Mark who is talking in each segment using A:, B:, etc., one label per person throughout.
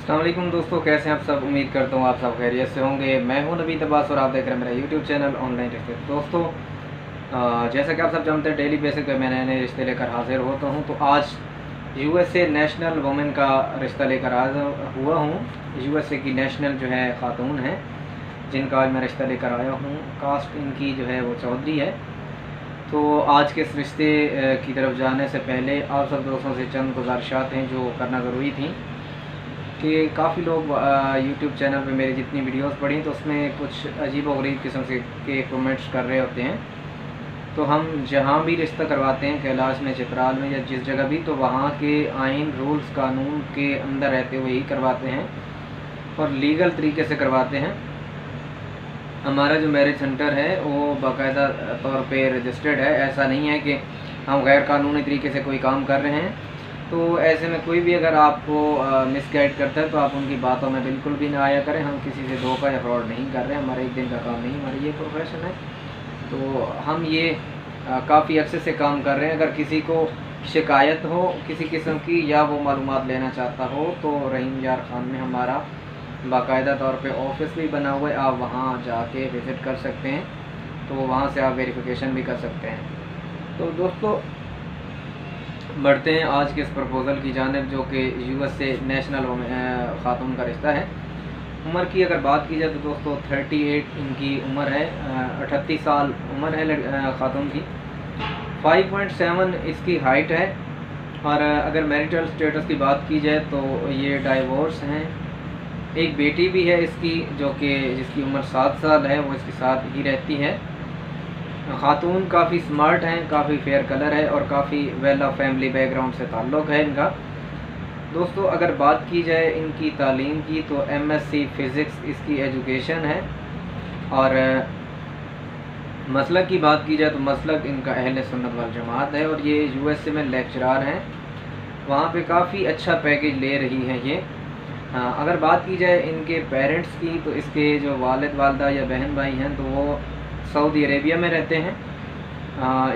A: अस्सलाम वालेकुम दोस्तों, कैसे हैं आप सब। उम्मीद करता हूँ आप सब खैरियत से होंगे। मैं हूँ नबी तब्बास और आप देख रहे हैं मेरा यूट्यूब चैनल ऑनलाइन रिश्ते। दोस्तों, जैसा कि आप सब जानते हैं, डेली बेसिस पे मैं नए नए रिश्ते लेकर हाजिर होता हूँ। तो आज यूएसए नेशनल वुमेन का रिश्ता लेकर हाजिर हुआ हूँ। यूएसए की नेशनल जो है खातून है जिनका आज मैं रिश्ता लेकर आया हूँ। कास्ट इनकी जो है वो चौधरी है। तो आज के इस रिश्ते की तरफ जाने से पहले आप सब दोस्तों से चंद गुजारिशात हैं जो करना ज़रूरी थी कि काफ़ी लोग यूट्यूब चैनल पे मेरी जितनी वीडियोस पढ़ी तो उसमें कुछ अजीब व गरीब किस्म से के कमेंट्स कर रहे होते हैं। तो हम जहाँ भी रिश्ता करवाते हैं, कैलाश में, चित्राल में या जिस जगह भी, तो वहाँ के आइन, रूल्स, कानून के अंदर रहते हुए ही करवाते हैं और लीगल तरीके से करवाते हैं। हमारा जो मैरिज सेंटर है वो बाकायदा तौर पे रजिस्टर्ड है। ऐसा नहीं है कि हम गैर कानूनी तरीके से कोई काम कर रहे हैं। तो ऐसे में कोई भी अगर आपको मिसगाइड करता है तो आप उनकी बातों में बिल्कुल भी ना आया करें। हम किसी से धोखा या फ्रॉड नहीं कर रहे हैं, हमारा एक दिन का काम नहीं, हमारी ये प्रोफेशन है। तो हम ये काफ़ी अरसे से काम कर रहे हैं। अगर किसी को शिकायत हो किसी किस्म की या वो मालूमात लेना चाहता हो तो रहीम यार खान में हमारा बाकायदा तौर पे ऑफिस भी बना हुआ है। आप वहाँ जाके विज़िट कर सकते हैं, तो वहाँ से आप वेरिफिकेशन भी कर सकते हैं। तो दोस्तों, बढ़ते हैं आज के इस प्रपोज़ल की जानिब जो कि यूएसए नेशनल खातून का रिश्ता है। उम्र की अगर बात की जाए तो दोस्तों 38 इनकी उम्र है, 38 साल उम्र है खातून की। 5.7 इसकी हाइट है। और अगर मैरिटल स्टेटस की बात की जाए तो ये डाइवोर्स हैं। एक बेटी भी है इसकी जो कि जिसकी उम्र 7 साल है, वो इसके साथ ही रहती है। खातून काफ़ी स्मार्ट हैं, काफ़ी फेयर कलर है और काफ़ी वेल ऑफ फैमिली बैकग्राउंड से ताल्लुक़ है इनका। दोस्तों, अगर बात की जाए इनकी तालीम की तो एमएससी फ़िज़िक्स इसकी एजुकेशन है। और मसलक की बात की जाए तो मसलक इनका अहले सुन्नत वल जमात है और ये यूएसए में लेक्चरार हैं। वहाँ पे काफ़ी अच्छा पैकेज ले रही हैं ये। अगर बात की जाए इनके पेरेंट्स की तो इसके जो वालिद वालदा या बहन भाई हैं तो वो सऊदी अरेबिया में रहते हैं।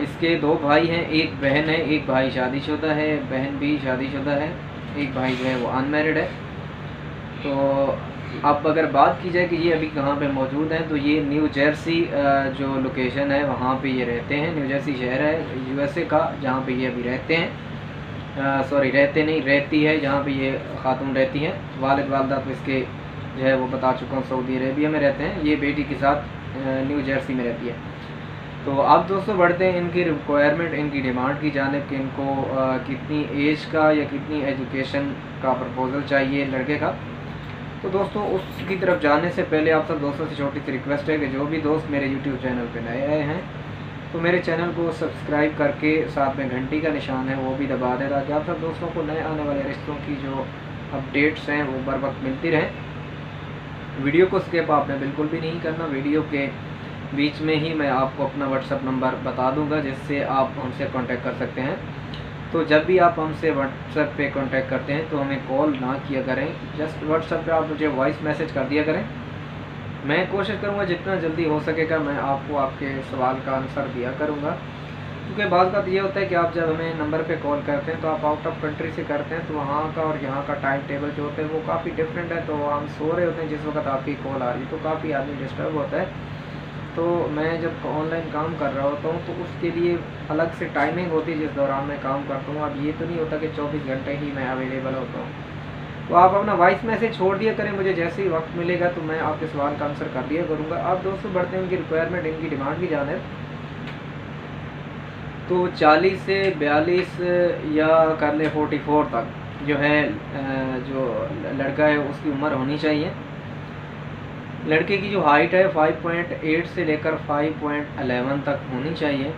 A: इसके 2 भाई हैं, एक बहन है, एक भाई शादीशुदा है, बहन भी शादीशुदा है, एक भाई जो है वो अनमैरिड है। तो अब अगर बात की जाए कि ये अभी कहाँ पे मौजूद हैं तो ये न्यू जर्सी जो लोकेशन है वहाँ पे ये रहते हैं। न्यू जर्सी शहर है यूएसए का जहाँ पे ये अभी रहते हैं। रहती है जहाँ पे ये खातून रहती हैं। वालिद वालदा तो इसके जो है वो बता चुका हूँ सऊदी अरेबिया में रहते हैं। ये बेटी के साथ न्यू जर्सी में रहती है। तो अब दोस्तों बढ़ते हैं इनकी रिक्वायरमेंट, इनकी डिमांड की जानिब कि इनको कितनी एज का या कितनी एजुकेशन का प्रपोज़ल चाहिए लड़के का। तो दोस्तों, उसकी तरफ जाने से पहले आप सब दोस्तों से छोटी सी रिक्वेस्ट है कि जो भी दोस्त मेरे यूट्यूब चैनल पे नए आए हैं तो मेरे चैनल को सब्सक्राइब करके साथ में घंटी का निशान है वो भी दबा दें ताकि आप सब दोस्तों को नए आने वाले रिश्तों की जो अपडेट्स हैं वो बर वक्त मिलती रहें। वीडियो को स्किप आपने बिल्कुल भी नहीं करना। वीडियो के बीच में ही मैं आपको अपना व्हाट्सअप नंबर बता दूंगा जिससे आप हमसे कांटेक्ट कर सकते हैं। तो जब भी आप हमसे व्हाट्सएप पे कांटेक्ट करते हैं तो हमें कॉल ना किया करें, जस्ट व्हाट्सएप पे आप मुझे वॉइस मैसेज कर दिया करें। मैं कोशिश करूँगा जितना जल्दी हो सकेगा मैं आपको आपके सवाल का आंसर दिया करूँगा। क्योंकि बात बात ये होता है कि आप जब हमें नंबर पे कॉल करते हैं तो आप आउट ऑफ कंट्री से करते हैं तो वहाँ का और यहाँ का टाइम टेबल जो होता है वो काफ़ी डिफरेंट है। तो हम सो रहे होते हैं जिस वक्त आपकी कॉल आ रही है, तो काफ़ी आदमी डिस्टर्ब होता है। तो मैं जब ऑनलाइन काम कर रहा होता हूँ तो उसके लिए अलग से टाइमिंग होती है जिस दौरान मैं काम करता हूँ। अब ये तो नहीं होता कि 24 घंटे ही मैं अवेलेबल होता हूँ। तो आप अपना वॉइस मैसेज छोड़ दिया करें, मुझे जैसे ही वक्त मिलेगा तो मैं आपके सवाल का आंसर कर दिया करूँगा। आप दोस्तों बढ़ते हैं इनकी रिक्वायरमेंट, इनकी डिमांड की जानिब। तो 40 से 42 या कर ले 44 तक जो है जो लड़का है उसकी उम्र होनी चाहिए। लड़के की जो हाइट है 5.8 से लेकर 5.11 तक होनी चाहिए।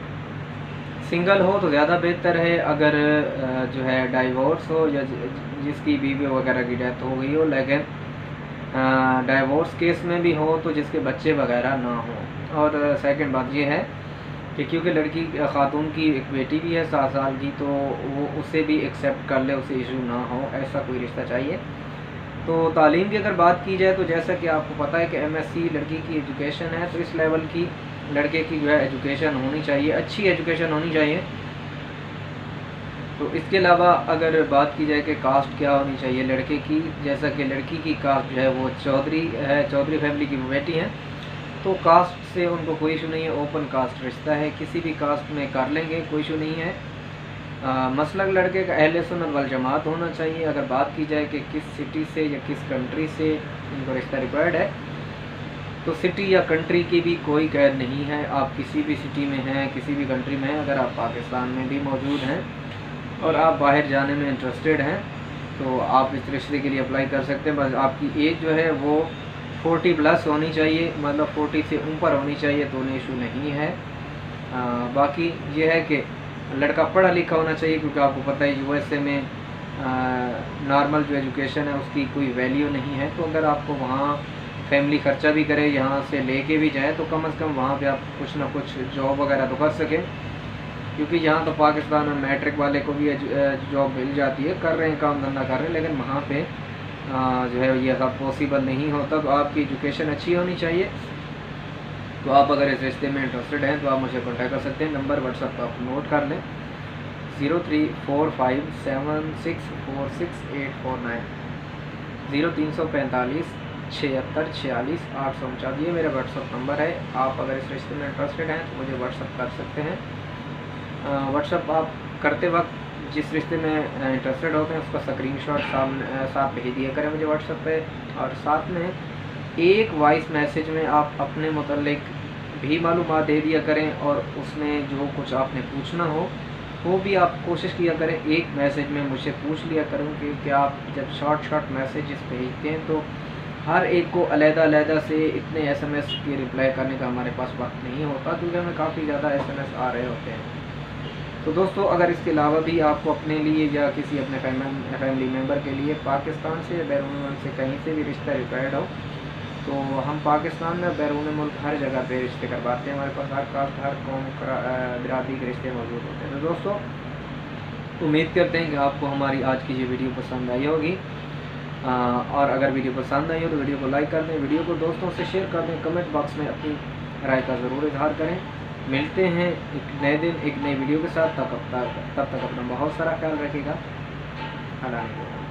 A: सिंगल हो तो ज़्यादा बेहतर है। अगर जो है डाइवोर्स हो या जिसकी बीवी वगैरह की डेथ हो गई हो, लेकिन डाइवोर्स केस में भी हो तो जिसके बच्चे वगैरह ना हो। और सेकंड बात ये है कि क्योंकि लड़की खातून की एक बेटी भी है 7 साल की, तो वो उसे भी एक्सेप्ट कर ले, उसे इशू ना हो, ऐसा कोई रिश्ता चाहिए। तो तालीम की अगर बात की जाए तो जैसा कि आपको पता है कि एमएससी लड़की की एजुकेशन है, तो इस लेवल की लड़के की जो है एजुकेशन होनी चाहिए, अच्छी एजुकेशन होनी चाहिए। تو اس کے علاوہ اگر بات کی جائے کہ کاسٹ کیا ہونی چاہیے لڑکے کی، جیسا کہ لڑکی کی کاسٹ جو ہے وہ چودھری ہے، چودھری فیملی کی وہ بیٹی ہیں، تو کاسٹ سے ان کو کوئی ایشو نہیں ہے، اوپن کاسٹ رشتہ ہے، کسی بھی کاسٹ میں کر لیں گے، کوئی ایشو نہیں ہے۔ مسلک لڑکے کا اہل سنت والجماعت ہونا چاہیے۔ اگر بات کی جائے کہ کس سٹی سے یا کس کنٹری سے ان کو رشتہ ریکوائرڈ ہے، تو سٹی یا کنٹری کی بھی کوئی قید نہیں ہے، آپ کسی بھی سٹی میں ہیں، کسی بھی کنٹری میں ہیں، اگر آپ پاکستان میں بھی موجود ہیں اور آپ باہر جانے میں انٹرسٹیڈ ہیں تو آپ اس رشتے کے لیے اپلائی کر سکتے ہیں۔ بس آپ کی ایج جو ہے وہ 40+ ہونی چاہیے، مطلب 40 سے اوپر ہونی چاہیے، تو انہیں ایشو نہیں ہے۔ باقی یہ ہے کہ لڑکا پڑھا لکھا ہونا چاہیے، کیونکہ آپ کو پتہ ہے USA میں نارمل جو ایجوکیشن ہے اس کی کوئی ویلیو نہیں ہے، تو اگر آپ کو وہاں فیملی خرچہ بھی کرے، یہاں سے لے کے بھی جائے، تو کم از کم وہاں پہ آپ کچھ نہ کچھ جاب وغیرہ تو کر سکیں، کیونکہ یہاں تو پاکستان میں میٹرک والے کو بھی جاب مل جاتی ہے، کر رہے ہیں، کام دھندہ کر رہے ہیں، لیکن وہاں پہ جو ہے یہ سب پاسبل نہیں ہوتا، تو آپ کی ایجوکیشن اچھی ہونی چاہیے۔ تو آپ اگر اس رشتے میں انٹرسٹڈ ہیں تو آپ مجھے کانٹیکٹ کر سکتے ہیں، نمبر واٹس ایپ کا آپ نوٹ کر لیں، 034576464849 0345 76 46 849، یہ میرا واٹس ایپ نمبر ہے۔ آپ اگر اس رشتے میں انٹرسٹڈ ہیں تو مجھے واٹس ایپ کر سکتے ہیں۔ واٹس ایپ آپ کرتے وقت جس رشتے میں انٹرسٹڈ ہوتے ہیں اس کا اسکرین شاٹ ساتھ بھیج دیا کریں مجھے واٹس ایپ پہ، اور ساتھ میں ایک وائس میسیج میں آپ اپنے متعلق بھی معلومات دے دیا کریں، اور اس میں جو کچھ آپ نے پوچھنا ہو وہ بھی آپ کوشش کیا کریں ایک میسیج میں مجھ سے پوچھ لیا کروں، کہ آپ جب شارٹ میسیجز بھیجتے ہیں تو ہر ایک کو علیحدہ علیحدہ سے اتنے SMS کی رپلائی کرنے کا ہمارے پاس وقت نہیں ہوتا، کیونکہ ہمیں کافی زیادہ SMS آ رہے ہوتے ہیں۔ تو دوستو اگر اس کے علاوہ بھی آپ کو اپنے لیے یا کسی اپنے فیملی ممبر کے لیے پاکستان سے یا بیرون ملک سے کہیں سے بھی رشتہ ریکوائرڈ ہو، تو ہم پاکستان میں بیرون ملک ہر جگہ پہ رشتے کرواتے ہیں، ہمارے پاس ہر کاسٹ ہر قوم برادری کے رشتے موجود ہوتے ہیں۔ تو دوستو امید کرتے ہیں کہ آپ کو ہماری آج کی یہ ویڈیو پسند آئی ہوگی، اور اگر ویڈیو پسند آئی ہو تو ویڈیو کو لائک کر دیں، ویڈیو کو دوستوں سے شیئر کر دیں، کمنٹ باکس میں اپنی رائے کا ضرور اظہار کریں۔ ملتے ہیں ایک نئے دن ایک نئی ویڈیو کے ساتھ، تب تک اپنا بہت سارا خیال رکھے گا۔ اللہ حافظ۔